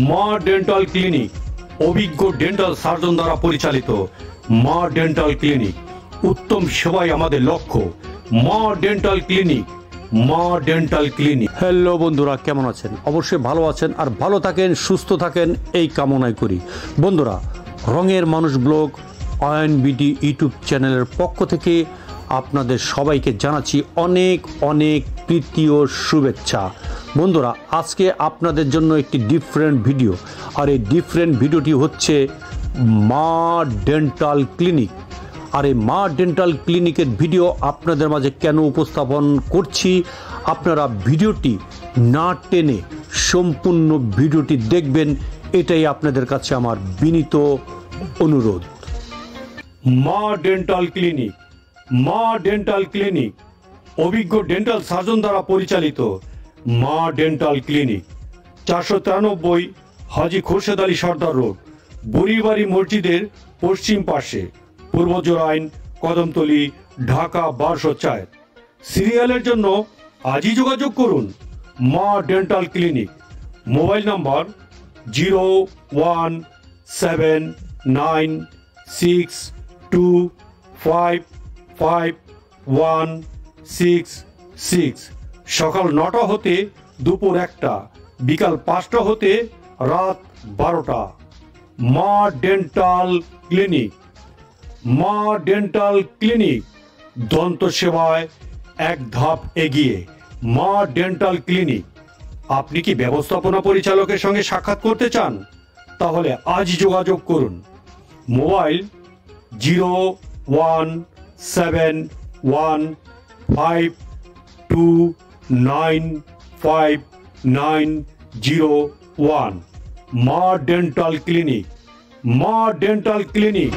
মা dental clinic অভিজ্ঞ dental surgeon দ্বারা পরিচালিত। মা ডেন্টাল ক্লিনিক, উত্তম সেবাই আমাদের লক্ষ্য। মা ডেন্টাল ক্লিনিক, মা ডেন্টাল ক্লিনিক। হ্যালো বন্ধুরা, কেমন আছেন? অবশ্যই ভালো আছেন, আর ভালো থাকেন, সুস্থ থাকেন এই কামনাই করি। বন্ধুরা, রঙের মানুষ ব্লগ ONBD ইউটিউব চ্যানেলের পক্ষ থেকে আপনাদের সবাইকে জানাচ্ছি অনেক অনেক প্রীতি ও শুভেচ্ছা। বন্ধুরা, আজকে আপনাদের জন্য একটি ডিফারেন্ট ভিডিও, আর এই ডিফারেন্ট ভিডিওটি হচ্ছে মা ডেন্টাল ক্লিনিক। আর এই মা ডেন্টাল ক্লিনিকের ভিডিও আপনাদের মাঝে কেন উপস্থাপন করছি, আপনারা ভিডিওটি না টেনে সম্পূর্ণ ভিডিওটি দেখবেন, এটাই আপনাদের কাছে আমার বিনীত অনুরোধ। মা ডেন্টাল ক্লিনিক, মা ডেন্টাল ক্লিনিক অভিজ্ঞ ডেন্টাল সার্জন দ্বারা পরিচালিত। মা ডেন্টাল ক্লিনিক 493 হাজী খোরশেদ আলী সর্দার রোড, বুড়িবাড়ি মসজিদের পশ্চিম পাশে, পূর্ব জোরাইন, কদমতলী, ঢাকা 1204। সিরিয়ালের জন্য আজই যোগাযোগ করুন। মা ডেন্টাল ক্লিনিক, মোবাইল নাম্বার 01796255166। সকাল 9টা হতে দুপুর 1টা, বিকাল 5টা হতে রাত 12টা। মা ডেন্টাল ক্লিনিক, মা ডেন্টাল ক্লিনিক দন্ত সেবায় এক ধাপ এগিয়ে। মা ডেন্টাল ক্লিনিক। আপনি কি ব্যবস্থাপনা পরিচালকের সঙ্গে সাক্ষাৎ করতে চান? তাহলে আজ যোগাযোগ করুন। মোবাইল 01715295901। মা ডেন্টাল ক্লিনিক, মা ডেন্টাল ক্লিনিক।